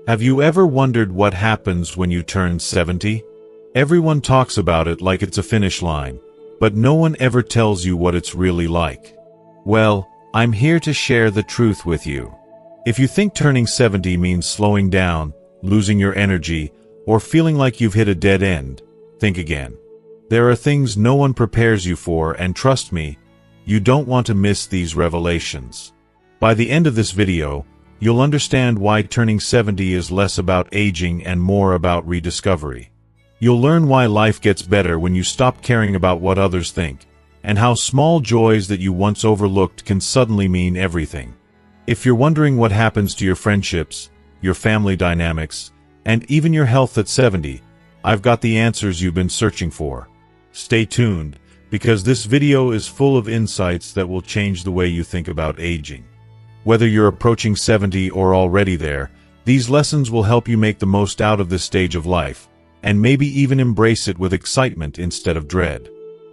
Have you ever wondered what happens when you turn 70? Everyone talks about it like it's a finish line, but no one ever tells you what it's really like. Well, I'm here to share the truth with you. If you think turning 70 means slowing down, losing your energy, or feeling like you've hit a dead end, think again. There are things no one prepares you for, and trust me, you don't want to miss these revelations. By the end of this video, you'll understand why turning 70 is less about aging and more about rediscovery. You'll learn why life gets better when you stop caring about what others think, and how small joys that you once overlooked can suddenly mean everything. If you're wondering what happens to your friendships, your family dynamics, and even your health at 70, I've got the answers you've been searching for. Stay tuned, because this video is full of insights that will change the way you think about aging. Whether you're approaching 70 or already there, these lessons will help you make the most out of this stage of life, and maybe even embrace it with excitement instead of dread.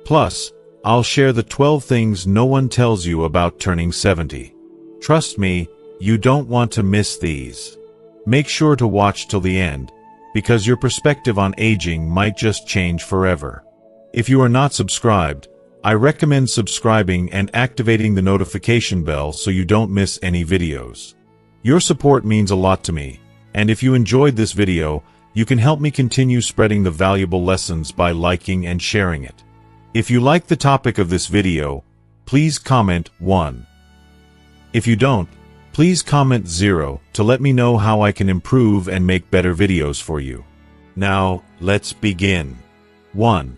Plus, I'll share the 12 things no one tells you about turning 70. Trust me, you don't want to miss these. Make sure to watch till the end, because your perspective on aging might just change forever. If you are not subscribed, I recommend subscribing and activating the notification bell so you don't miss any videos. Your support means a lot to me, and if you enjoyed this video, you can help me continue spreading the valuable lessons by liking and sharing it. If you like the topic of this video, please comment 1. If you don't, please comment 0 to let me know how I can improve and make better videos for you. Now, let's begin. 1.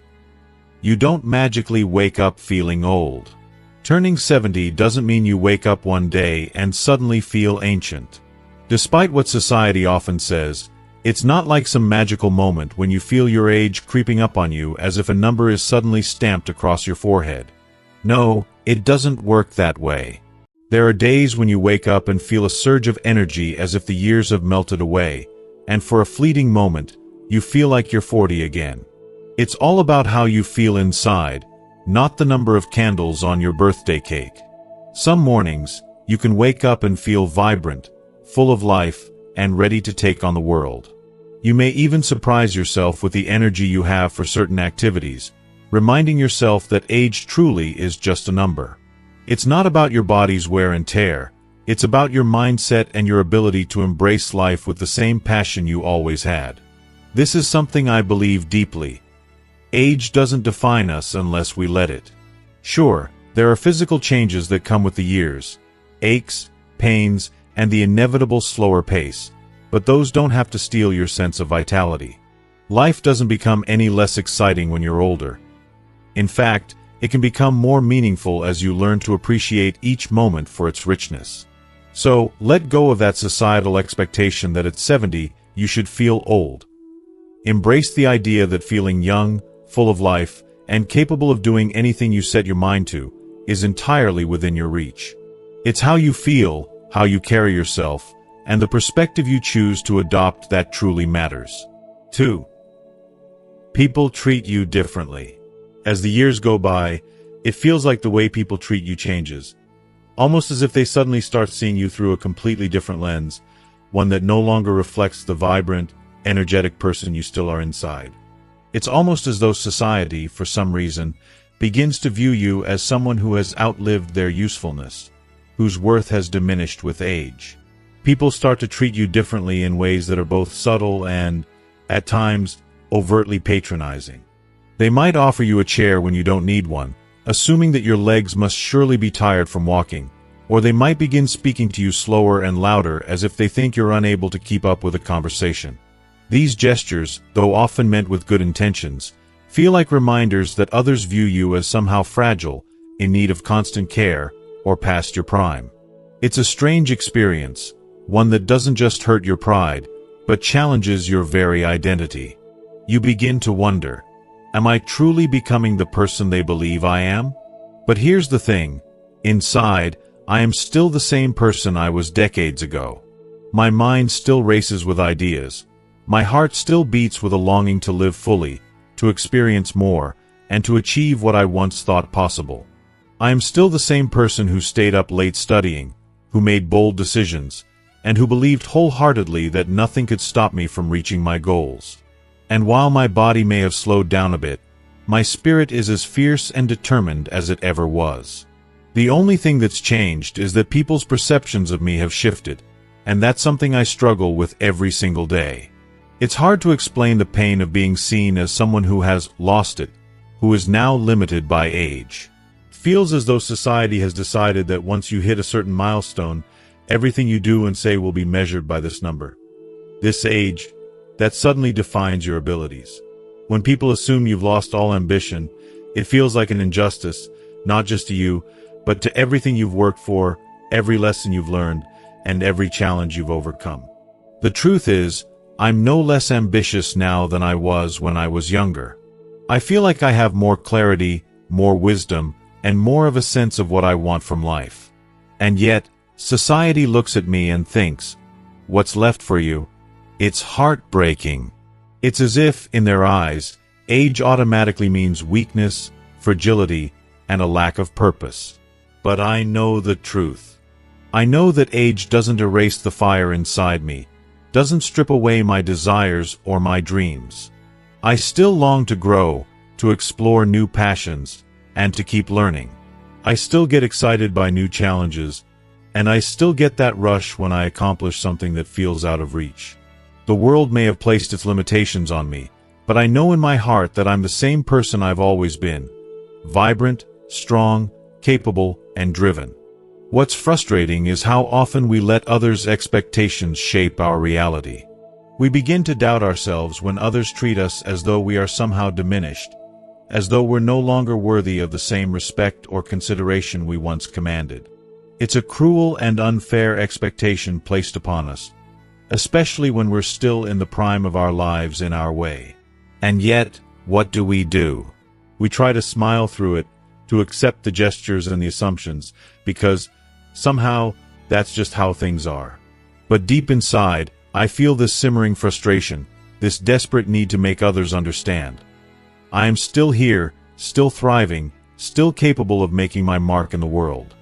You don't magically wake up feeling old. Turning 70 doesn't mean you wake up one day and suddenly feel ancient. Despite what society often says, it's not like some magical moment when you feel your age creeping up on you as if a number is suddenly stamped across your forehead. No, it doesn't work that way. There are days when you wake up and feel a surge of energy as if the years have melted away, and for a fleeting moment, you feel like you're 40 again. It's all about how you feel inside, not the number of candles on your birthday cake. Some mornings, you can wake up and feel vibrant, full of life, and ready to take on the world. You may even surprise yourself with the energy you have for certain activities, reminding yourself that age truly is just a number. It's not about your body's wear and tear, it's about your mindset and your ability to embrace life with the same passion you always had. This is something I believe deeply. Age doesn't define us unless we let it. Sure, there are physical changes that come with the years, aches, pains, and the inevitable slower pace, but those don't have to steal your sense of vitality. Life doesn't become any less exciting when you're older. In fact, it can become more meaningful as you learn to appreciate each moment for its richness. So, let go of that societal expectation that at 70, you should feel old. Embrace the idea that feeling young, full of life, and capable of doing anything you set your mind to, is entirely within your reach. It's how you feel, how you carry yourself, and the perspective you choose to adopt that truly matters. 2. People treat you differently. As the years go by, it feels like the way people treat you changes, almost as if they suddenly start seeing you through a completely different lens, one that no longer reflects the vibrant, energetic person you still are inside. It's almost as though society, for some reason, begins to view you as someone who has outlived their usefulness, whose worth has diminished with age. People start to treat you differently in ways that are both subtle and, at times, overtly patronizing. They might offer you a chair when you don't need one, assuming that your legs must surely be tired from walking, or they might begin speaking to you slower and louder as if they think you're unable to keep up with a conversation. These gestures, though often meant with good intentions, feel like reminders that others view you as somehow fragile, in need of constant care, or past your prime. It's a strange experience, one that doesn't just hurt your pride, but challenges your very identity. You begin to wonder, am I truly becoming the person they believe I am? But here's the thing, inside, I am still the same person I was decades ago. My mind still races with ideas. My heart still beats with a longing to live fully, to experience more, and to achieve what I once thought possible. I am still the same person who stayed up late studying, who made bold decisions, and who believed wholeheartedly that nothing could stop me from reaching my goals. And while my body may have slowed down a bit, my spirit is as fierce and determined as it ever was. The only thing that's changed is that people's perceptions of me have shifted, and that's something I struggle with every single day. It's hard to explain the pain of being seen as someone who has lost it, who is now limited by age. It feels as though society has decided that once you hit a certain milestone, everything you do and say will be measured by this number. This age, that suddenly defines your abilities. When people assume you've lost all ambition, it feels like an injustice, not just to you, but to everything you've worked for, every lesson you've learned, and every challenge you've overcome. The truth is, I'm no less ambitious now than I was when I was younger. I feel like I have more clarity, more wisdom, and more of a sense of what I want from life. And yet, society looks at me and thinks, "What's left for you?" It's heartbreaking. It's as if, in their eyes, age automatically means weakness, fragility, and a lack of purpose. But I know the truth. I know that age doesn't erase the fire inside me, doesn't strip away my desires or my dreams. I still long to grow, to explore new passions, and to keep learning. I still get excited by new challenges, and I still get that rush when I accomplish something that feels out of reach. The world may have placed its limitations on me, but I know in my heart that I'm the same person I've always been. Vibrant, strong, capable, and driven. What's frustrating is how often we let others' expectations shape our reality. We begin to doubt ourselves when others treat us as though we are somehow diminished, as though we're no longer worthy of the same respect or consideration we once commanded. It's a cruel and unfair expectation placed upon us, especially when we're still in the prime of our lives in our way. And yet, what do? We try to smile through it, to accept the gestures and the assumptions, because somehow that's just how things are. But deep inside, I feel this simmering frustration, this desperate need to make others understand. I am still here, still thriving, still capable of making my mark in the world.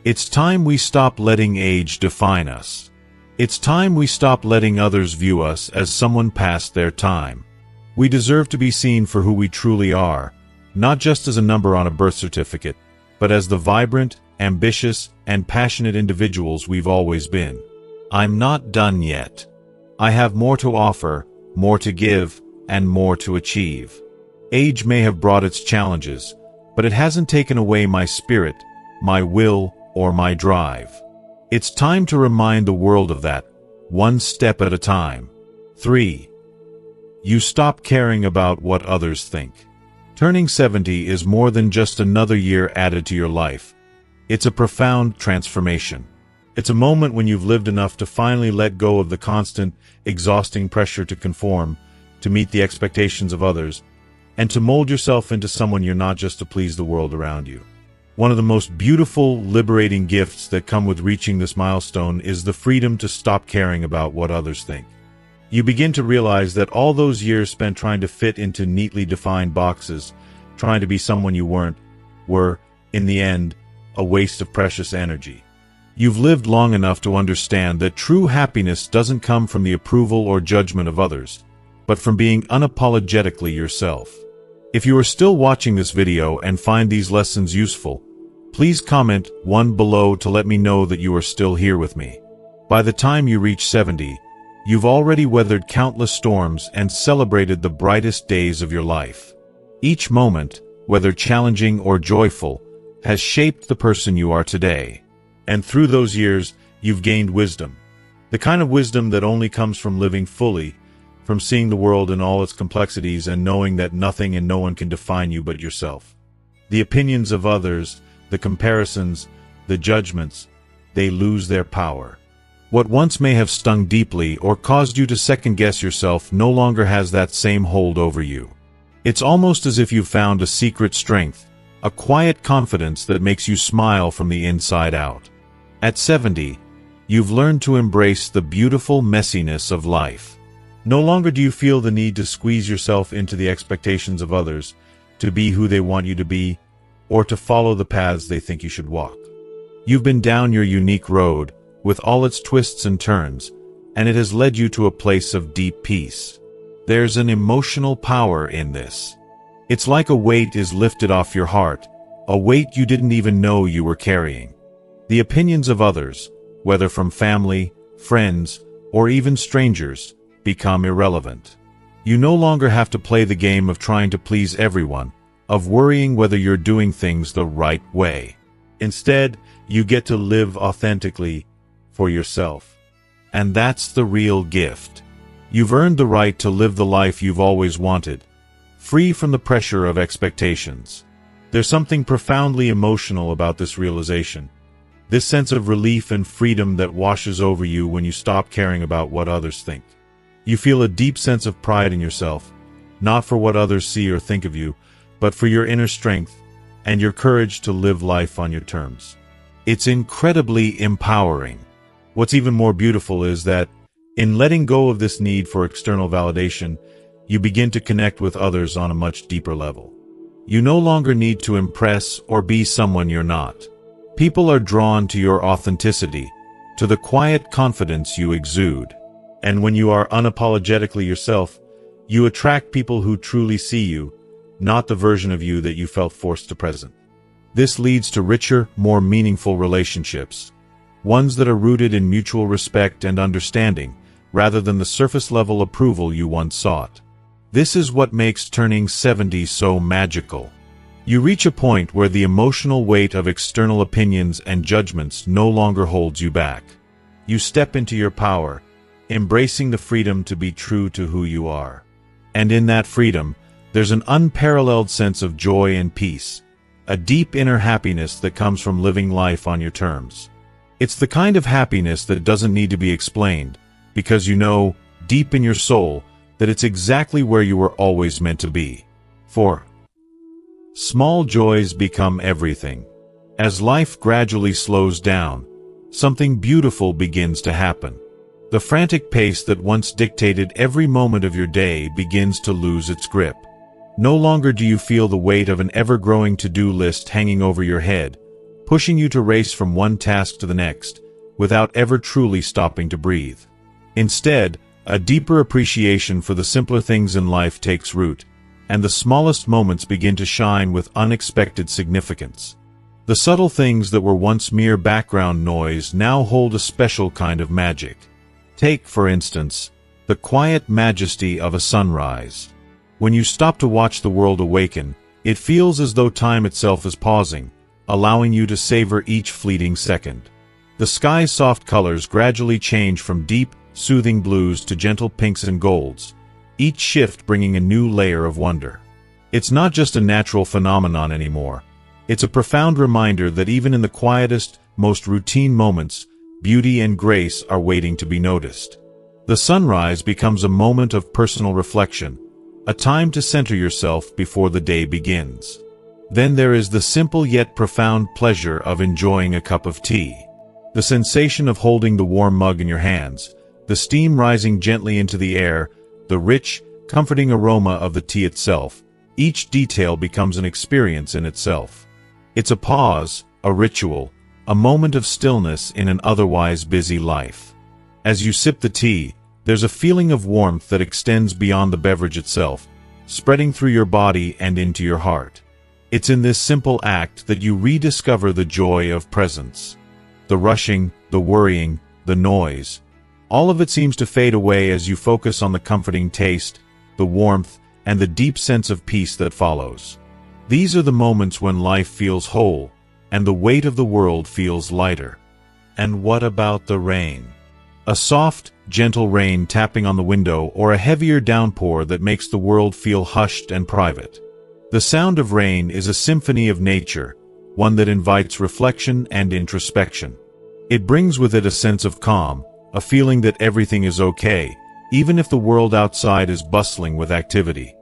It's time we stop letting age define us. It's time we stop letting others view us as someone past their time. We deserve to be seen for who we truly are, not just as a number on a birth certificate, but as the vibrant, ambitious, and passionate individuals we've always been. I'm not done yet. I have more to offer, more to give, and more to achieve. Age may have brought its challenges, but it hasn't taken away my spirit, my will, or my drive. It's time to remind the world of that, one step at a time. 3. You stop caring about what others think. Turning 70 is more than just another year added to your life. It's a profound transformation. It's a moment when you've lived enough to finally let go of the constant, exhausting pressure to conform, to meet the expectations of others, and to mold yourself into someone you're not just to please the world around you. One of the most beautiful, liberating gifts that come with reaching this milestone is the freedom to stop caring about what others think. You begin to realize that all those years spent trying to fit into neatly defined boxes, trying to be someone you weren't, were, in the end, a waste of precious energy. You've lived long enough to understand that true happiness doesn't come from the approval or judgment of others, but from being unapologetically yourself. If you are still watching this video and find these lessons useful, please comment 1 below to let me know that you are still here with me. By the time you reach 70, you've already weathered countless storms and celebrated the brightest days of your life. Each moment, whether challenging or joyful, has shaped the person you are today. And through those years, you've gained wisdom. The kind of wisdom that only comes from living fully, from seeing the world in all its complexities and knowing that nothing and no one can define you but yourself. The opinions of others, the comparisons, the judgments, they lose their power. What once may have stung deeply or caused you to second-guess yourself no longer has that same hold over you. It's almost as if you've found a secret strength, a quiet confidence that makes you smile from the inside out. At 70, you've learned to embrace the beautiful messiness of life. No longer do you feel the need to squeeze yourself into the expectations of others, to be who they want you to be, or to follow the paths they think you should walk. You've been down your unique road, with all its twists and turns, and it has led you to a place of deep peace. There's an emotional power in this. It's like a weight is lifted off your heart, a weight you didn't even know you were carrying. The opinions of others, whether from family, friends, or even strangers, become irrelevant. You no longer have to play the game of trying to please everyone, of worrying whether you're doing things the right way. Instead, you get to live authentically for yourself. And that's the real gift. You've earned the right to live the life you've always wanted, free from the pressure of expectations. There's something profoundly emotional about this realization, this sense of relief and freedom that washes over you when you stop caring about what others think. You feel a deep sense of pride in yourself, not for what others see or think of you, but for your inner strength and your courage to live life on your terms. It's incredibly empowering. What's even more beautiful is that, in letting go of this need for external validation, you begin to connect with others on a much deeper level. You no longer need to impress or be someone you're not. People are drawn to your authenticity, to the quiet confidence you exude. And when you are unapologetically yourself, you attract people who truly see you, not the version of you that you felt forced to present. This leads to richer, more meaningful relationships, ones that are rooted in mutual respect and understanding, rather than the surface-level approval you once sought. This is what makes turning 70 so magical. You reach a point where the emotional weight of external opinions and judgments no longer holds you back. You step into your power, embracing the freedom to be true to who you are. And in that freedom, there's an unparalleled sense of joy and peace, a deep inner happiness that comes from living life on your terms. It's the kind of happiness that doesn't need to be explained, because you know, deep in your soul, that it's exactly where you were always meant to be. For small joys become everything. As life gradually slows down, something beautiful begins to happen. The frantic pace that once dictated every moment of your day begins to lose its grip. No longer do you feel the weight of an ever-growing to-do list hanging over your head, pushing you to race from one task to the next, without ever truly stopping to breathe. Instead, a deeper appreciation for the simpler things in life takes root, and the smallest moments begin to shine with unexpected significance. The subtle things that were once mere background noise now hold a special kind of magic. Take, for instance, the quiet majesty of a sunrise. When you stop to watch the world awaken, it feels as though time itself is pausing, allowing you to savor each fleeting second. The sky's soft colors gradually change from deep, soothing blues to gentle pinks and golds, each shift bringing a new layer of wonder. It's not just a natural phenomenon anymore. It's a profound reminder that even in the quietest, most routine moments, beauty and grace are waiting to be noticed. The sunrise becomes a moment of personal reflection, a time to center yourself before the day begins. Then there is the simple yet profound pleasure of enjoying a cup of tea. The sensation of holding the warm mug in your hands, the steam rising gently into the air, the rich, comforting aroma of the tea itself, each detail becomes an experience in itself. It's a pause, a ritual, a moment of stillness in an otherwise busy life. As you sip the tea, there's a feeling of warmth that extends beyond the beverage itself, spreading through your body and into your heart. It's in this simple act that you rediscover the joy of presence. The rushing, the worrying, the noise, all of it seems to fade away as you focus on the comforting taste, the warmth, and the deep sense of peace that follows. These are the moments when life feels whole, and the weight of the world feels lighter. And what about the rain? A soft, gentle rain tapping on the window, or a heavier downpour that makes the world feel hushed and private. The sound of rain is a symphony of nature, one that invites reflection and introspection. It brings with it a sense of calm, a feeling that everything is okay, even if the world outside is bustling with activity.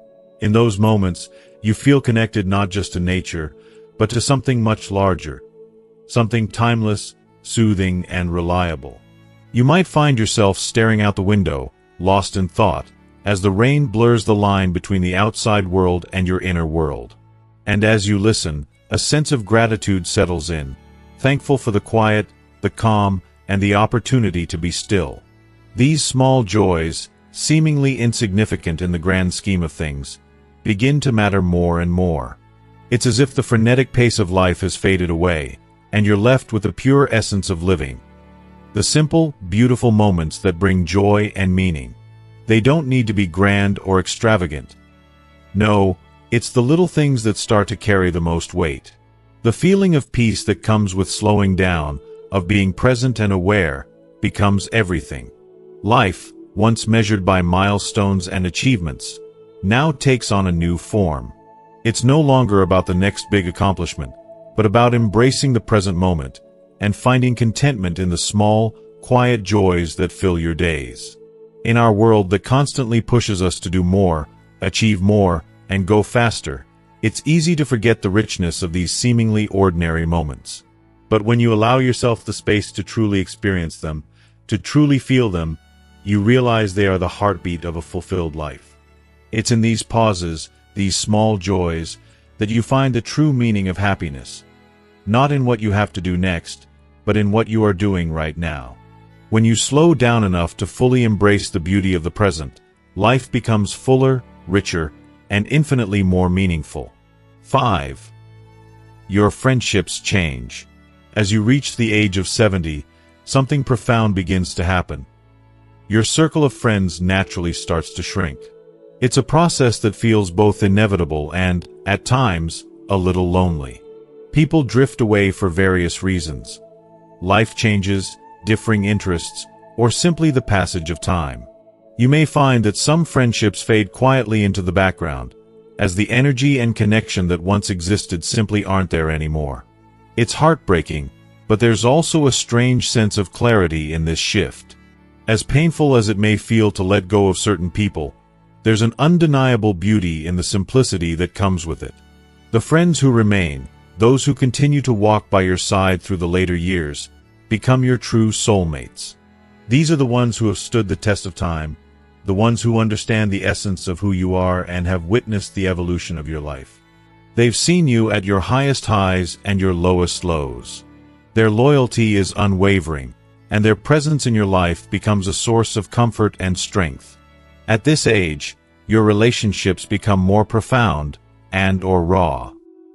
In those moments, you feel connected not just to nature, but to something much larger, something timeless, soothing, and reliable. You might find yourself staring out the window, lost in thought, as the rain blurs the line between the outside world and your inner world. And as you listen, a sense of gratitude settles in, thankful for the quiet, the calm, and the opportunity to be still. These small joys, seemingly insignificant in the grand scheme of things, begin to matter more and more. It's as if the frenetic pace of life has faded away, and you're left with the pure essence of living. The simple, beautiful moments that bring joy and meaning. They don't need to be grand or extravagant. No, it's the little things that start to carry the most weight. The feeling of peace that comes with slowing down, of being present and aware, becomes everything. Life, once measured by milestones and achievements, now takes on a new form. It's no longer about the next big accomplishment, but about embracing the present moment and finding contentment in the small, quiet joys that fill your days. In our world that constantly pushes us to do more, achieve more, and go faster, it's easy to forget the richness of these seemingly ordinary moments. But when you allow yourself the space to truly experience them, to truly feel them, you realize they are the heartbeat of a fulfilled life. It's in these pauses, these small joys, that you find the true meaning of happiness. Not in what you have to do next, but in what you are doing right now. When you slow down enough to fully embrace the beauty of the present, life becomes fuller, richer, and infinitely more meaningful. 5. Your friendships change. As you reach the age of 70, something profound begins to happen. Your circle of friends naturally starts to shrink. It's a process that feels both inevitable and, at times, a little lonely. People drift away for various reasons. Life changes, differing interests, or simply the passage of time. You may find that some friendships fade quietly into the background, as the energy and connection that once existed simply aren't there anymore. It's heartbreaking, but there's also a strange sense of clarity in this shift. As painful as it may feel to let go of certain people, there's an undeniable beauty in the simplicity that comes with it. The friends who remain, those who continue to walk by your side through the later years, become your true soulmates. These are the ones who have stood the test of time, the ones who understand the essence of who you are and have witnessed the evolution of your life. They've seen you at your highest highs and your lowest lows. Their loyalty is unwavering, and their presence in your life becomes a source of comfort and strength. At this age, your relationships become more profound and/or raw.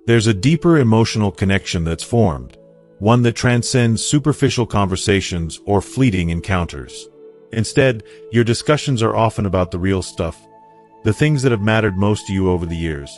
There's a deeper emotional connection that's formed, one that transcends superficial conversations or fleeting encounters. Instead, your discussions are often about the real stuff, the things that have mattered most to you over the years.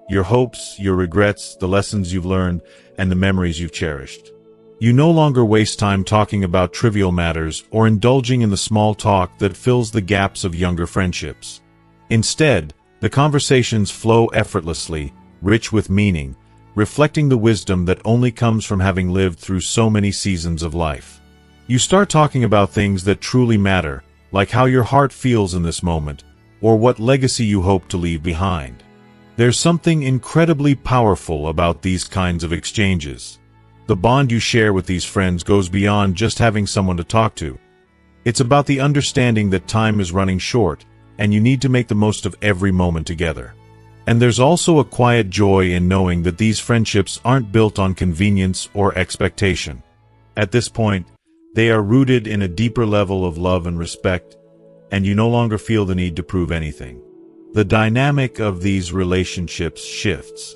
Your hopes, your regrets, the lessons you've learned, and the memories you've cherished. You no longer waste time talking about trivial matters or indulging in the small talk that fills the gaps of younger friendships. Instead, the conversations flow effortlessly, rich with meaning, reflecting the wisdom that only comes from having lived through so many seasons of life. You start talking about things that truly matter, like how your heart feels in this moment, or what legacy you hope to leave behind. There's something incredibly powerful about these kinds of exchanges. The bond you share with these friends goes beyond just having someone to talk to. It's about the understanding that time is running short, and you need to make the most of every moment together. And there's also a quiet joy in knowing that these friendships aren't built on convenience or expectation. At this point, they are rooted in a deeper level of love and respect, and you no longer feel the need to prove anything. The dynamic of these relationships shifts.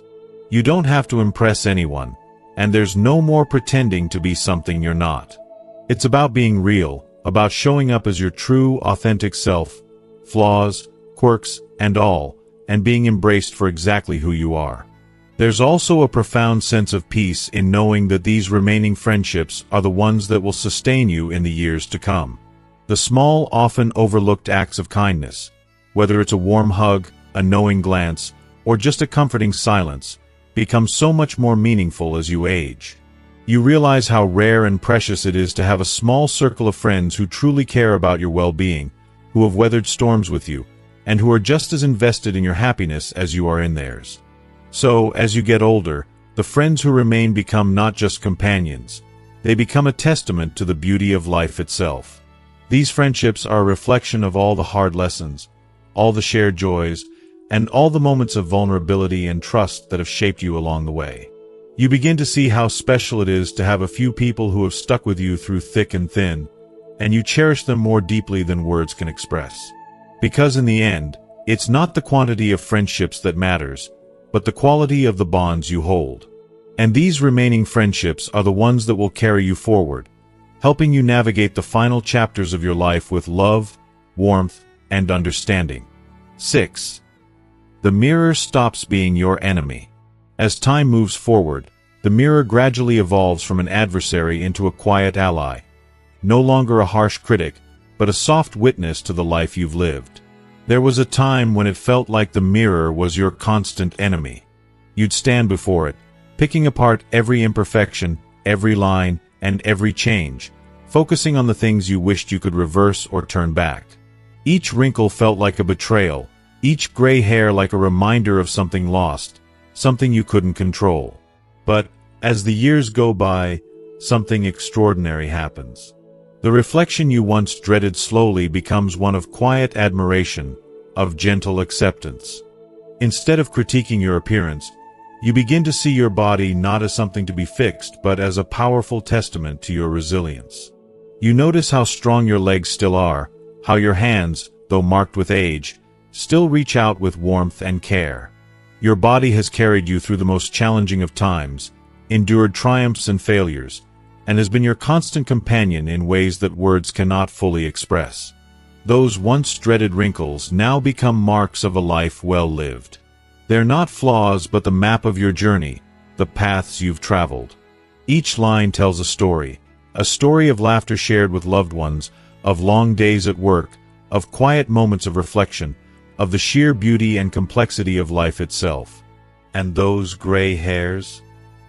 You don't have to impress anyone, and there's no more pretending to be something you're not. It's about being real, about showing up as your true, authentic self, flaws, quirks, and all, and being embraced for exactly who you are. There's also a profound sense of peace in knowing that these remaining friendships are the ones that will sustain you in the years to come. The small, often overlooked acts of kindness, whether it's a warm hug, a knowing glance, or just a comforting silence, become so much more meaningful as you age. You realize how rare and precious it is to have a small circle of friends who truly care about your well-being, who have weathered storms with you, and who are just as invested in your happiness as you are in theirs. So, as you get older, the friends who remain become not just companions, they become a testament to the beauty of life itself. These friendships are a reflection of all the hard lessons, all the shared joys, and all the moments of vulnerability and trust that have shaped you along the way. You begin to see how special it is to have a few people who have stuck with you through thick and thin, and you cherish them more deeply than words can express. Because in the end, it's not the quantity of friendships that matters, but the quality of the bonds you hold. And these remaining friendships are the ones that will carry you forward, helping you navigate the final chapters of your life with love, warmth, and understanding. 6. The mirror stops being your enemy. As time moves forward, the mirror gradually evolves from an adversary into a quiet ally. No longer a harsh critic, but a soft witness to the life you've lived. There was a time when it felt like the mirror was your constant enemy. You'd stand before it, picking apart every imperfection, every line, and every change, focusing on the things you wished you could reverse or turn back. Each wrinkle felt like a betrayal, each gray hair like a reminder of something lost, something you couldn't control. But, as the years go by, something extraordinary happens. The reflection you once dreaded slowly becomes one of quiet admiration, of gentle acceptance. Instead of critiquing your appearance, you begin to see your body not as something to be fixed, but as a powerful testament to your resilience. You notice how strong your legs still are, how your hands, though marked with age, still reach out with warmth and care. Your body has carried you through the most challenging of times, endured triumphs and failures, and has been your constant companion in ways that words cannot fully express. Those once dreaded wrinkles now become marks of a life well lived. They're not flaws but the map of your journey, the paths you've traveled. Each line tells a story of laughter shared with loved ones, of long days at work, of quiet moments of reflection, of the sheer beauty and complexity of life itself. And those gray hairs?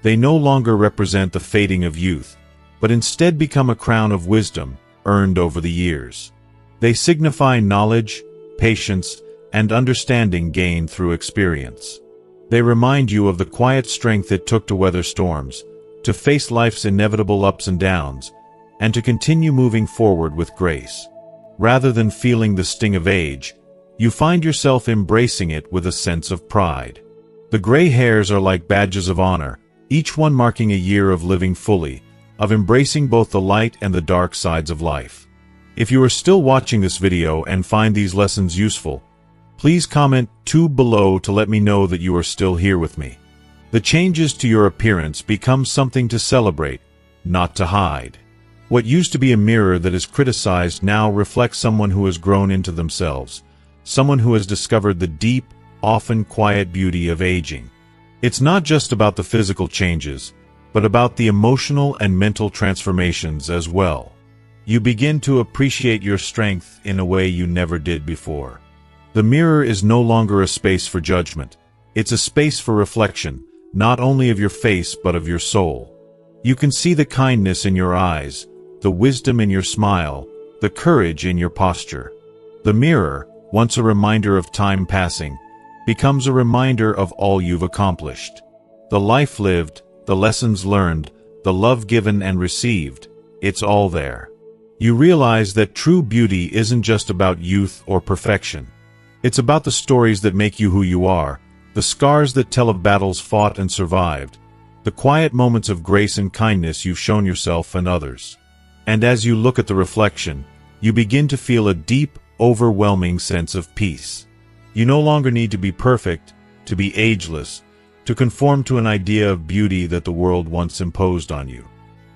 They no longer represent the fading of youth, but instead become a crown of wisdom earned over the years. They signify knowledge, patience, and understanding gained through experience. They remind you of the quiet strength it took to weather storms, to face life's inevitable ups and downs, and to continue moving forward with grace. Rather than feeling the sting of age, you find yourself embracing it with a sense of pride. The gray hairs are like badges of honor, each one marking a year of living fully, of embracing both the light and the dark sides of life. If you are still watching this video and find these lessons useful, please comment 2 below to let me know that you are still here with me. The changes to your appearance become something to celebrate, not to hide. What used to be a mirror that is criticized now reflects someone who has grown into themselves, someone who has discovered the deep, often quiet beauty of aging. It's not just about the physical changes, but about the emotional and mental transformations as well. You begin to appreciate your strength in a way you never did before. The mirror is no longer a space for judgment. It's a space for reflection, not only of your face but of your soul. You can see the kindness in your eyes, the wisdom in your smile, the courage in your posture. The mirror, once a reminder of time passing, becomes a reminder of all you've accomplished. The life lived, the lessons learned, the love given and received, it's all there. You realize that true beauty isn't just about youth or perfection. It's about the stories that make you who you are, the scars that tell of battles fought and survived, the quiet moments of grace and kindness you've shown yourself and others. And as you look at the reflection, you begin to feel a deep, overwhelming sense of peace. You no longer need to be perfect, to be ageless, to conform to an idea of beauty that the world once imposed on you.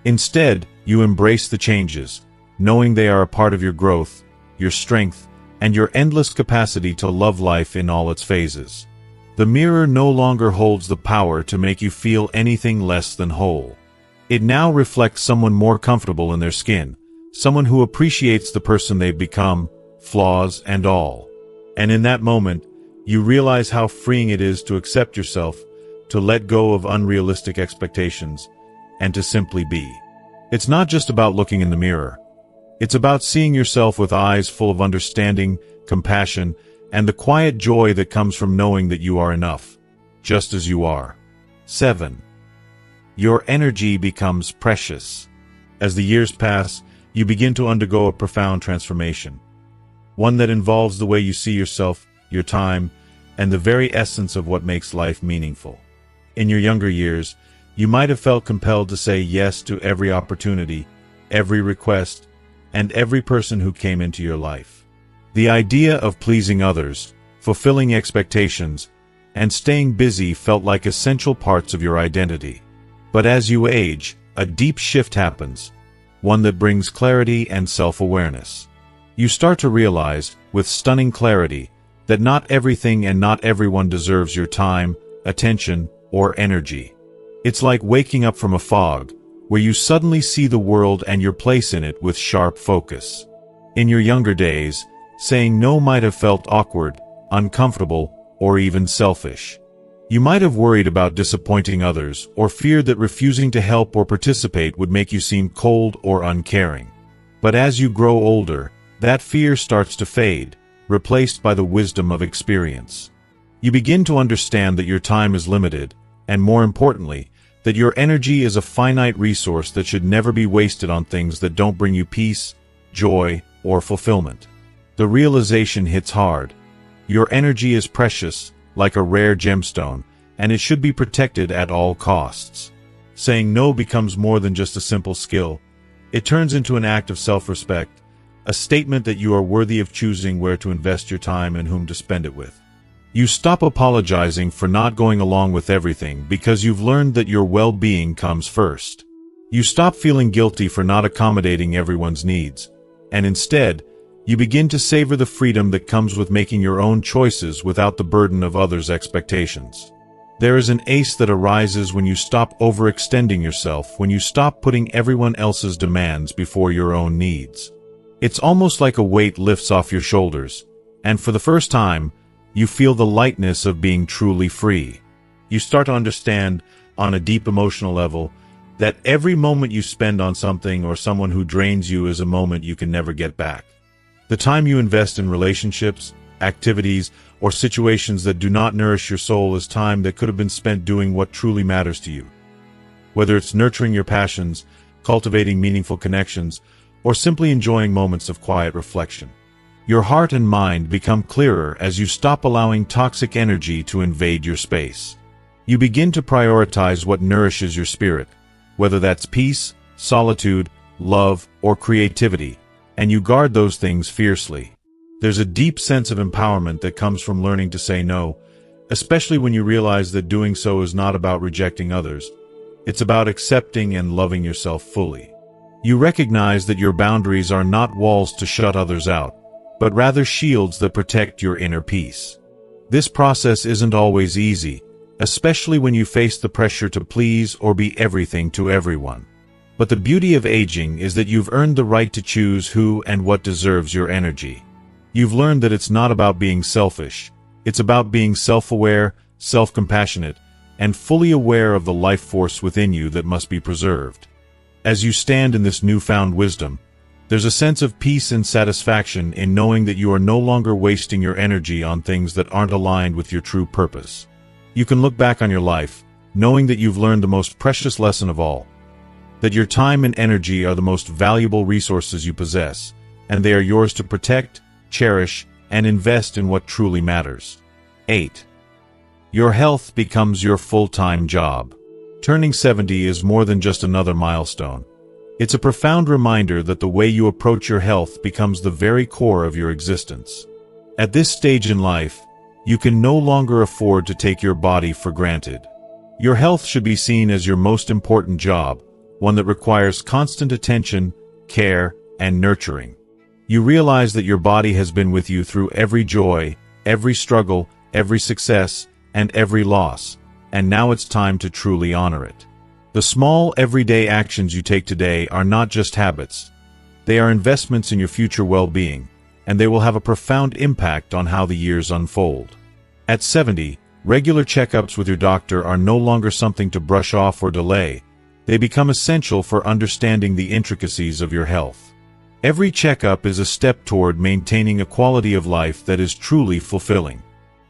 Instead, you embrace the changes, knowing they are a part of your growth, your strength, and your endless capacity to love life in all its phases. The mirror no longer holds the power to make you feel anything less than whole. It now reflects someone more comfortable in their skin, someone who appreciates the person they've become, flaws and all. And in that moment, you realize how freeing it is to accept yourself, to let go of unrealistic expectations, and to simply be. It's not just about looking in the mirror. It's about seeing yourself with eyes full of understanding, compassion, and the quiet joy that comes from knowing that you are enough, just as you are. 7. Your energy becomes precious. As the years pass, you begin to undergo a profound transformation. One that involves the way you see yourself, your time, and the very essence of what makes life meaningful. In your younger years, You might have felt compelled to say yes to every opportunity, every request, and every person who came into your life. The idea of pleasing others, fulfilling expectations, and staying busy felt like essential parts of your identity. But as you age, a deep shift happens, one that brings clarity and self-awareness. You start to realize, with stunning clarity, that not everything and not everyone deserves your time, attention, or energy. It's like waking up from a fog, where you suddenly see the world and your place in it with sharp focus. In your younger days, saying no might have felt awkward, uncomfortable, or even selfish. You might have worried about disappointing others, or feared that refusing to help or participate would make you seem cold or uncaring. But as you grow older, that fear starts to fade, replaced by the wisdom of experience. You begin to understand that your time is limited, and more importantly, that your energy is a finite resource that should never be wasted on things that don't bring you peace, joy, or fulfillment. The realization hits hard. Your energy is precious, like a rare gemstone, and it should be protected at all costs. Saying no becomes more than just a simple skill. It turns into an act of self-respect, a statement that you are worthy of choosing where to invest your time and whom to spend it with. You stop apologizing for not going along with everything because you've learned that your well-being comes first. You stop feeling guilty for not accommodating everyone's needs, and instead, you begin to savor the freedom that comes with making your own choices without the burden of others' expectations. There is an ace that arises when you stop overextending yourself, when you stop putting everyone else's demands before your own needs. It's almost like a weight lifts off your shoulders, and for the first time, you feel the lightness of being truly free. You start to understand, on a deep emotional level, that every moment you spend on something or someone who drains you is a moment you can never get back. The time you invest in relationships, activities, or situations that do not nourish your soul is time that could have been spent doing what truly matters to you. Whether it's nurturing your passions, cultivating meaningful connections, or simply enjoying moments of quiet reflection. Your heart and mind become clearer as you stop allowing toxic energy to invade your space. You begin to prioritize what nourishes your spirit, whether that's peace, solitude, love, or creativity, and you guard those things fiercely. There's a deep sense of empowerment that comes from learning to say no, especially when you realize that doing so is not about rejecting others. It's about accepting and loving yourself fully. You recognize that your boundaries are not walls to shut others out, but rather shields that protect your inner peace. This process isn't always easy, especially when you face the pressure to please or be everything to everyone. But the beauty of aging is that you've earned the right to choose who and what deserves your energy. You've learned that it's not about being selfish. It's about being self-aware, self-compassionate, and fully aware of the life force within you that must be preserved. As you stand in this newfound wisdom, there's a sense of peace and satisfaction in knowing that you are no longer wasting your energy on things that aren't aligned with your true purpose. You can look back on your life, knowing that you've learned the most precious lesson of all, that your time and energy are the most valuable resources you possess, and they are yours to protect, cherish, and invest in what truly matters. 8. Your health becomes your full-time job. Turning 70 is more than just another milestone. It's a profound reminder that the way you approach your health becomes the very core of your existence. At this stage in life, you can no longer afford to take your body for granted. Your health should be seen as your most important job, one that requires constant attention, care, and nurturing. You realize that your body has been with you through every joy, every struggle, every success, and every loss, and now it's time to truly honor it. The small, everyday actions you take today are not just habits. They are investments in your future well-being, and they will have a profound impact on how the years unfold. At 70, regular checkups with your doctor are no longer something to brush off or delay. They become essential for understanding the intricacies of your health. Every checkup is a step toward maintaining a quality of life that is truly fulfilling.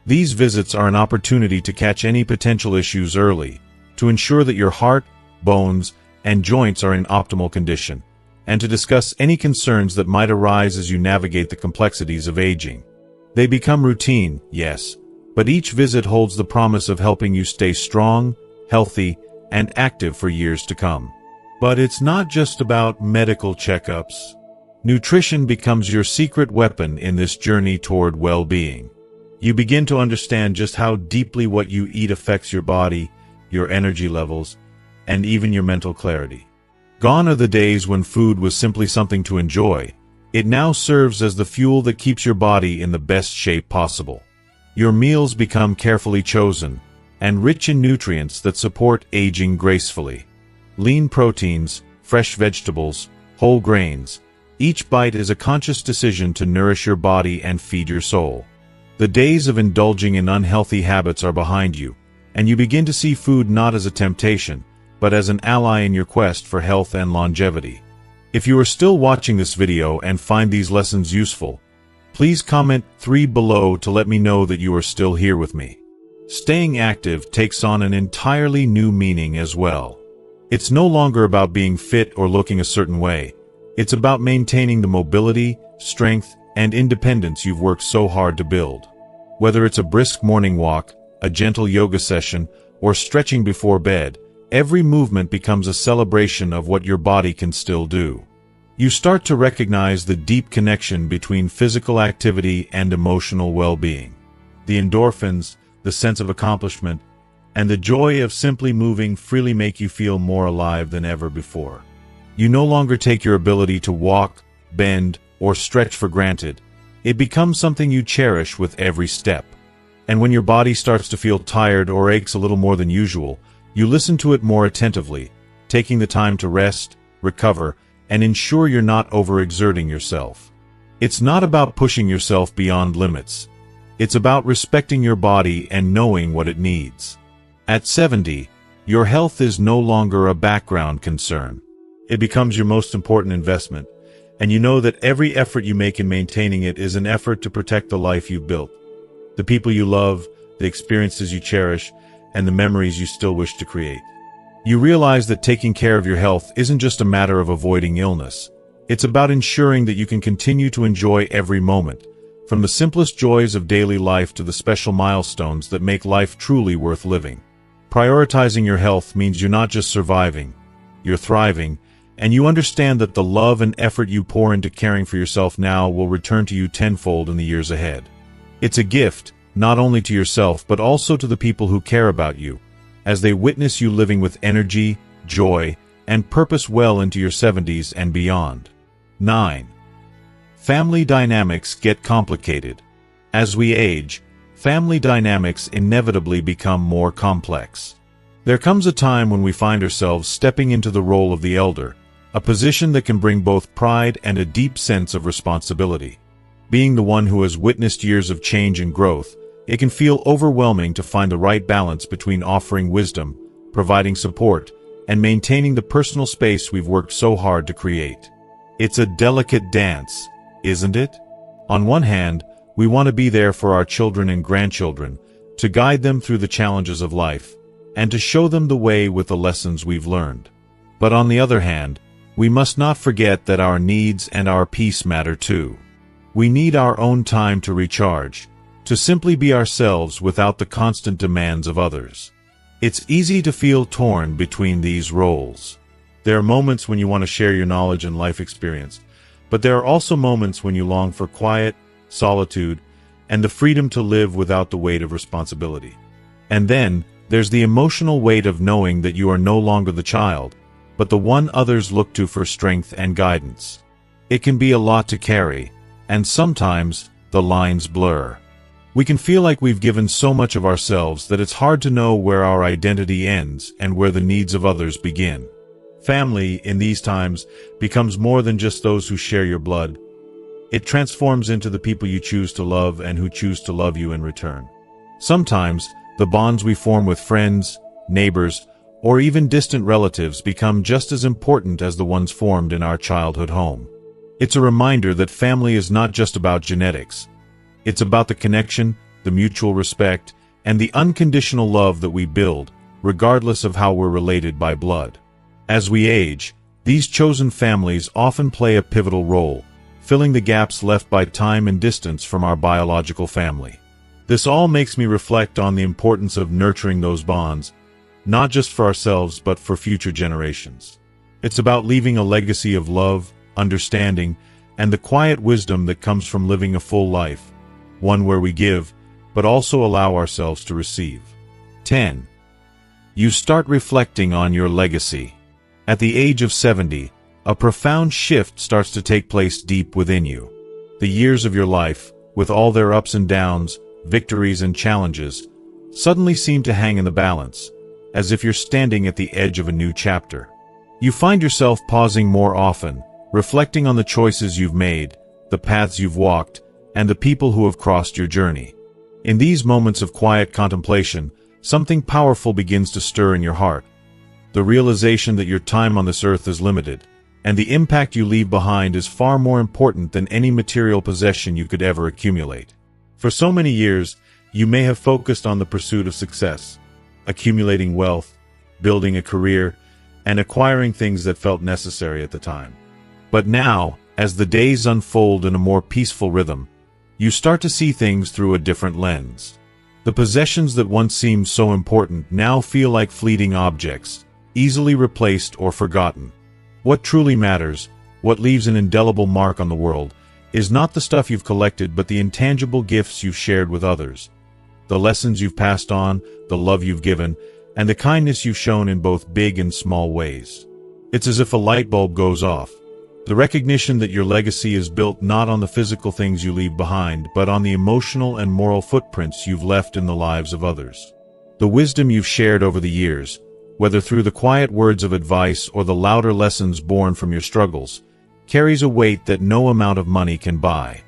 These visits are an opportunity to catch any potential issues early, to ensure that your heart, bones, and joints are in optimal condition, and to discuss any concerns that might arise as you navigate the complexities of aging. They become routine, yes, but each visit holds the promise of helping you stay strong, healthy, and active for years to come. But it's not just about medical checkups. Nutrition becomes your secret weapon in this journey toward well-being. You begin to understand just how deeply what you eat affects your body, your energy levels, and even your mental clarity. Gone are the days when food was simply something to enjoy. It now serves as the fuel that keeps your body in the best shape possible. Your meals become carefully chosen and rich in nutrients that support aging gracefully. Lean proteins, fresh vegetables, whole grains. Each bite is a conscious decision to nourish your body and feed your soul. The days of indulging in unhealthy habits are behind you, and you begin to see food not as a temptation, but as an ally in your quest for health and longevity. If you are still watching this video and find these lessons useful, please comment 3 below to let me know that you are still here with me. Staying active takes on an entirely new meaning as well. It's no longer about being fit or looking a certain way. It's about maintaining the mobility, strength, and independence you've worked so hard to build. Whether it's a brisk morning walk, a gentle yoga session, or stretching before bed, every movement becomes a celebration of what your body can still do. You start to recognize the deep connection between physical activity and emotional well-being. The endorphins, the sense of accomplishment, and the joy of simply moving freely make you feel more alive than ever before. You no longer take your ability to walk, bend, or stretch for granted. It becomes something you cherish with every step. And when your body starts to feel tired or aches a little more than usual, you listen to it more attentively, taking the time to rest, recover, and ensure you're not overexerting yourself. It's not about pushing yourself beyond limits. It's about respecting your body and knowing what it needs. At 70, your health is no longer a background concern. It becomes your most important investment, and you know that every effort you make in maintaining it is an effort to protect the life you've built, the people you love, the experiences you cherish, and the memories you still wish to create. You realize that taking care of your health isn't just a matter of avoiding illness. It's about ensuring that you can continue to enjoy every moment, from the simplest joys of daily life to the special milestones that make life truly worth living. Prioritizing your health means you're not just surviving, you're thriving, and you understand that the love and effort you pour into caring for yourself now will return to you tenfold in the years ahead. It's a gift, not only to yourself but also to the people who care about you, as they witness you living with energy, joy, and purpose well into your 70s and beyond. 9. Family dynamics get complicated. As we age, family dynamics inevitably become more complex. There comes a time when we find ourselves stepping into the role of the elder, a position that can bring both pride and a deep sense of responsibility. Being the one who has witnessed years of change and growth, it can feel overwhelming to find the right balance between offering wisdom, providing support, and maintaining the personal space we've worked so hard to create. It's a delicate dance, isn't it? On one hand, we want to be there for our children and grandchildren, to guide them through the challenges of life, and to show them the way with the lessons we've learned. But on the other hand, we must not forget that our needs and our peace matter too. We need our own time to recharge, to simply be ourselves without the constant demands of others. It's easy to feel torn between these roles. There are moments when you want to share your knowledge and life experience, but there are also moments when you long for quiet, solitude, and the freedom to live without the weight of responsibility. And then, there's the emotional weight of knowing that you are no longer the child, but the one others look to for strength and guidance. It can be a lot to carry, and sometimes the lines blur. We can feel like we've given so much of ourselves that it's hard to know where our identity ends and where the needs of others begin. Family, in these times, becomes more than just those who share your blood. It transforms into the people you choose to love and who choose to love you in return. Sometimes, the bonds we form with friends, neighbors, or even distant relatives become just as important as the ones formed in our childhood home. It's a reminder that family is not just about genetics. It's about the connection, the mutual respect, and the unconditional love that we build, regardless of how we're related by blood. As we age, these chosen families often play a pivotal role, filling the gaps left by time and distance from our biological family. This all makes me reflect on the importance of nurturing those bonds, not just for ourselves but for future generations. It's about leaving a legacy of love, understanding, and the quiet wisdom that comes from living a full life, one where we give, but also allow ourselves to receive. 10. You start reflecting on your legacy. At the age of 70, a profound shift starts to take place deep within you. The years of your life, with all their ups and downs, victories and challenges, suddenly seem to hang in the balance, as if you're standing at the edge of a new chapter. You find yourself pausing more often, reflecting on the choices you've made, the paths you've walked, and the people who have crossed your journey. In these moments of quiet contemplation, something powerful begins to stir in your heart. The realization that your time on this earth is limited, and the impact you leave behind is far more important than any material possession you could ever accumulate. For so many years, you may have focused on the pursuit of success, accumulating wealth, building a career, and acquiring things that felt necessary at the time. But now, as the days unfold in a more peaceful rhythm, you start to see things through a different lens. The possessions that once seemed so important now feel like fleeting objects, easily replaced or forgotten. What truly matters, what leaves an indelible mark on the world, is not the stuff you've collected but the intangible gifts you've shared with others. The lessons you've passed on, the love you've given, and the kindness you've shown in both big and small ways. It's as if a light bulb goes off. The recognition that your legacy is built not on the physical things you leave behind, but on the emotional and moral footprints you've left in the lives of others. The wisdom you've shared over the years, whether through the quiet words of advice or the louder lessons born from your struggles, carries a weight that no amount of money can buy.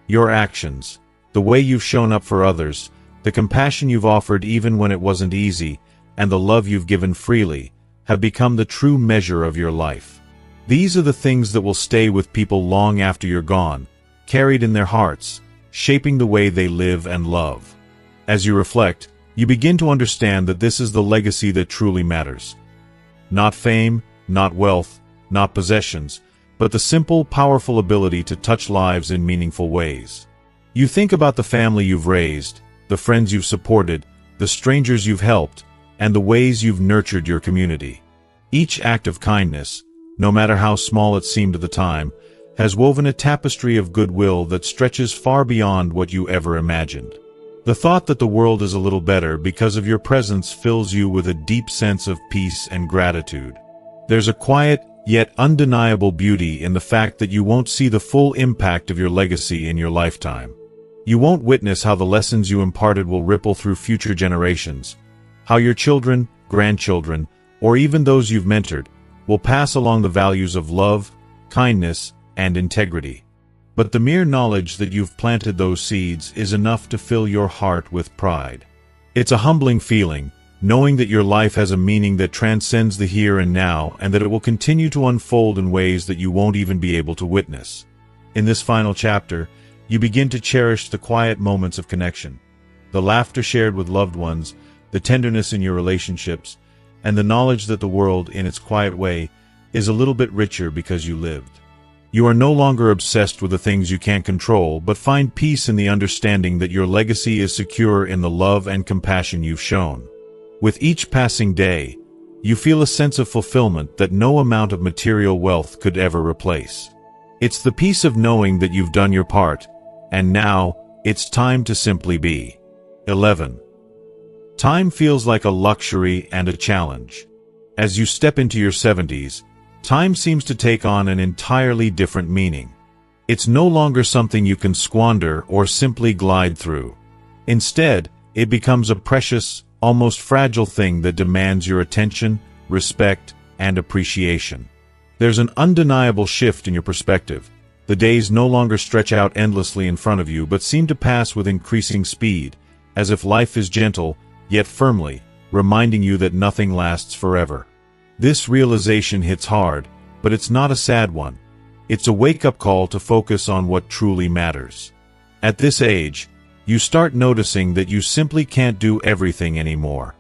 Your actions, the way you've shown up for others, the compassion you've offered even when it wasn't easy, and the love you've given freely, have become the true measure of your life. These are the things that will stay with people long after you're gone, carried in their hearts, shaping the way they live and love. As you reflect, you begin to understand that this is the legacy that truly matters. Not fame, not wealth, not possessions, but the simple, powerful ability to touch lives in meaningful ways. You think about the family you've raised, the friends you've supported, the strangers you've helped, and the ways you've nurtured your community. Each act of kindness, no matter how small it seemed at the time, has woven a tapestry of goodwill that stretches far beyond what you ever imagined. The thought that the world is a little better because of your presence fills you with a deep sense of peace and gratitude. There's a quiet, yet undeniable beauty in the fact that you won't see the full impact of your legacy in your lifetime. You won't witness how the lessons you imparted will ripple through future generations, how your children, grandchildren, or even those you've mentored, will pass along the values of love, kindness, and integrity. But the mere knowledge that you've planted those seeds is enough to fill your heart with pride. It's a humbling feeling, knowing that your life has a meaning that transcends the here and now and that it will continue to unfold in ways that you won't even be able to witness. In this final chapter, you begin to cherish the quiet moments of connection, the laughter shared with loved ones, the tenderness in your relationships, and the knowledge that the world, in its quiet way, is a little bit richer because you lived. You are no longer obsessed with the things you can't control, but find peace in the understanding that your legacy is secure in the love and compassion you've shown. With each passing day, you feel a sense of fulfillment that no amount of material wealth could ever replace. It's the peace of knowing that you've done your part, and now, it's time to simply be. 11. Time feels like a luxury and a challenge. As you step into your 70s, time seems to take on an entirely different meaning. It's no longer something you can squander or simply glide through. Instead, it becomes a precious, almost fragile thing that demands your attention, respect, and appreciation. There's an undeniable shift in your perspective. The days no longer stretch out endlessly in front of you but seem to pass with increasing speed, as if life is gentle, yet firmly, reminding you that nothing lasts forever. This realization hits hard, but it's not a sad one. It's a wake-up call to focus on what truly matters. At this age, you start noticing that you simply can't do everything anymore.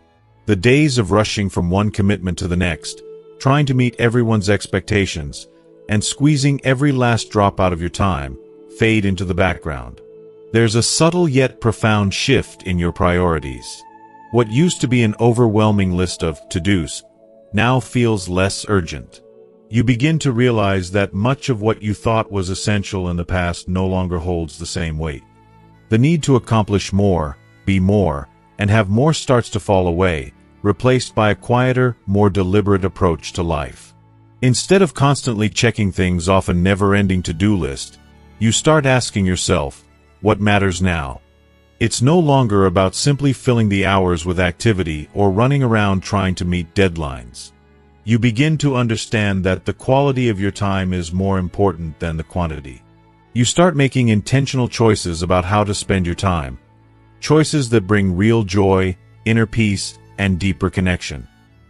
The days of rushing from one commitment to the next, trying to meet everyone's expectations, and squeezing every last drop out of your time, fade into the background. There's a subtle yet profound shift in your priorities. What used to be an overwhelming list of to-dos now feels less urgent. You begin to realize that much of what you thought was essential in the past no longer holds the same weight. The need to accomplish more, be more, and have more starts to fall away, replaced by a quieter, more deliberate approach to life. Instead of constantly checking things off a never-ending to-do list, you start asking yourself, what matters now? It's no longer about simply filling the hours with activity or running around trying to meet deadlines. You begin to understand that the quality of your time is more important than the quantity. You start making intentional choices about how to spend your time, choices that bring real joy, inner peace, and deeper connection.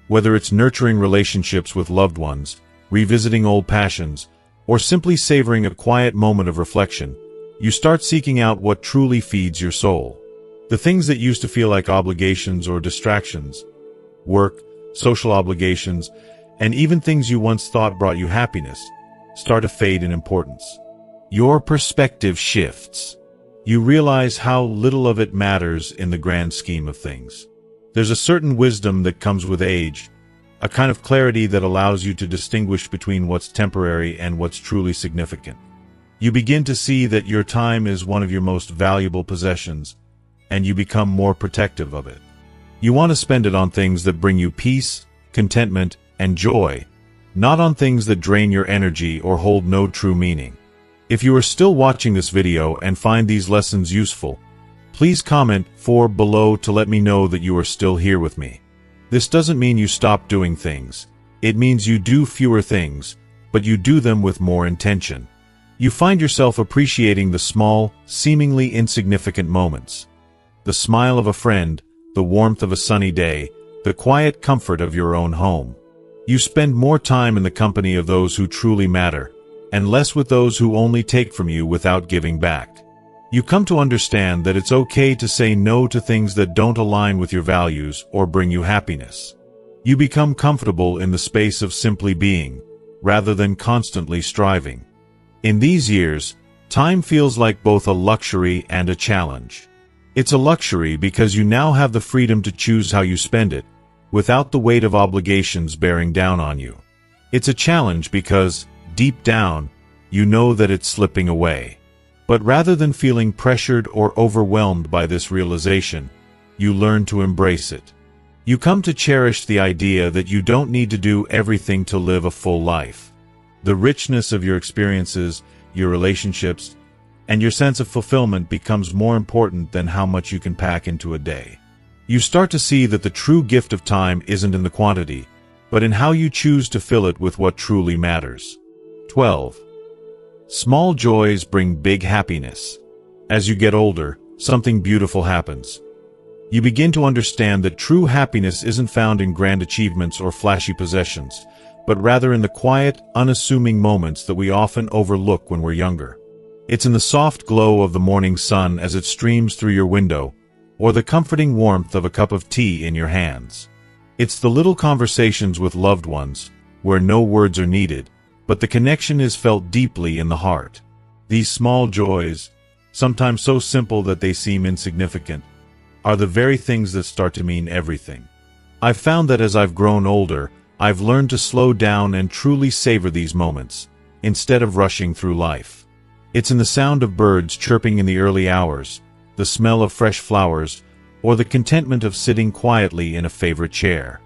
Whether it's nurturing relationships with loved ones, revisiting old passions, or simply savoring a quiet moment of reflection, you start seeking out what truly feeds your soul. The things that used to feel like obligations or distractions, work, social obligations, and even things you once thought brought you happiness, start to fade in importance. Your perspective shifts. You realize how little of it matters in the grand scheme of things. There's a certain wisdom that comes with age, a kind of clarity that allows you to distinguish between what's temporary and what's truly significant. You begin to see that your time is one of your most valuable possessions, and you become more protective of it. You want to spend it on things that bring you peace, contentment, and joy, not on things that drain your energy or hold no true meaning. If you are still watching this video and find these lessons useful, please comment below to let me know that you are still here with me. This doesn't mean you stop doing things. It means you do fewer things, but you do them with more intention. You find yourself appreciating the small, seemingly insignificant moments. The smile of a friend, the warmth of a sunny day, the quiet comfort of your own home. You spend more time in the company of those who truly matter, and less with those who only take from you without giving back. You come to understand that it's okay to say no to things that don't align with your values or bring you happiness. You become comfortable in the space of simply being, rather than constantly striving. In these years, time feels like both a luxury and a challenge. It's a luxury because you now have the freedom to choose how you spend it, without the weight of obligations bearing down on you. It's a challenge because, deep down, you know that it's slipping away. But rather than feeling pressured or overwhelmed by this realization, you learn to embrace it. You come to cherish the idea that you don't need to do everything to live a full life. The richness of your experiences, your relationships, and your sense of fulfillment becomes more important than how much you can pack into a day. You start to see that the true gift of time isn't in the quantity, but in how you choose to fill it with what truly matters. 12. Small joys bring big happiness. As you get older, something beautiful happens. You begin to understand that true happiness isn't found in grand achievements or flashy possessions, but rather in the quiet, unassuming moments that we often overlook when we're younger. It's in the soft glow of the morning sun as it streams through your window, or the comforting warmth of a cup of tea in your hands. It's the little conversations with loved ones, where no words are needed, but the connection is felt deeply in the heart. These small joys, sometimes so simple that they seem insignificant, are the very things that start to mean everything. I've found that as I've grown older, I've learned to slow down and truly savor these moments, instead of rushing through life. It's in the sound of birds chirping in the early hours, the smell of fresh flowers, or the contentment of sitting quietly in a favorite chair.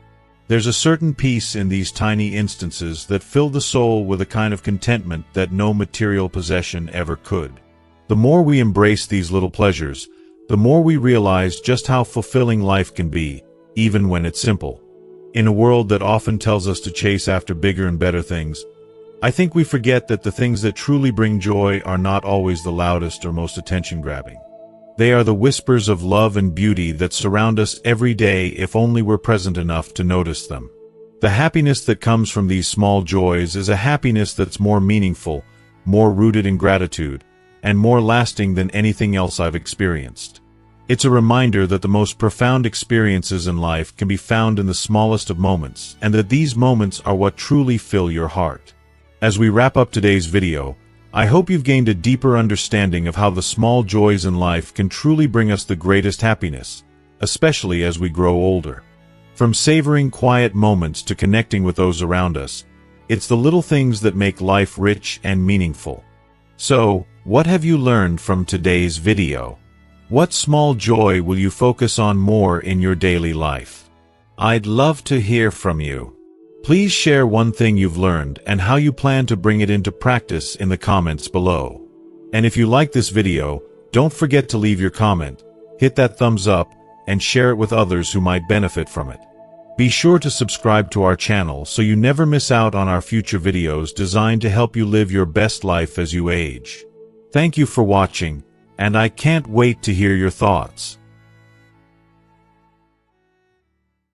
There's a certain peace in these tiny instances that fill the soul with a kind of contentment that no material possession ever could. The more we embrace these little pleasures, the more we realize just how fulfilling life can be, even when it's simple. In a world that often tells us to chase after bigger and better things, I think we forget that the things that truly bring joy are not always the loudest or most attention-grabbing. They are the whispers of love and beauty that surround us every day if only we're present enough to notice them. The happiness that comes from these small joys is a happiness that's more meaningful, more rooted in gratitude, and more lasting than anything else I've experienced. It's a reminder that the most profound experiences in life can be found in the smallest of moments, and that these moments are what truly fill your heart. As we wrap up today's video, I hope you've gained a deeper understanding of how the small joys in life can truly bring us the greatest happiness, especially as we grow older. From savoring quiet moments to connecting with those around us, it's the little things that make life rich and meaningful. So, what have you learned from today's video? What small joy will you focus on more in your daily life? I'd love to hear from you. Please share one thing you've learned and how you plan to bring it into practice in the comments below. And if you like this video, don't forget to leave your comment, hit that thumbs up, and share it with others who might benefit from it. Be sure to subscribe to our channel so you never miss out on our future videos designed to help you live your best life as you age. Thank you for watching, and I can't wait to hear your thoughts.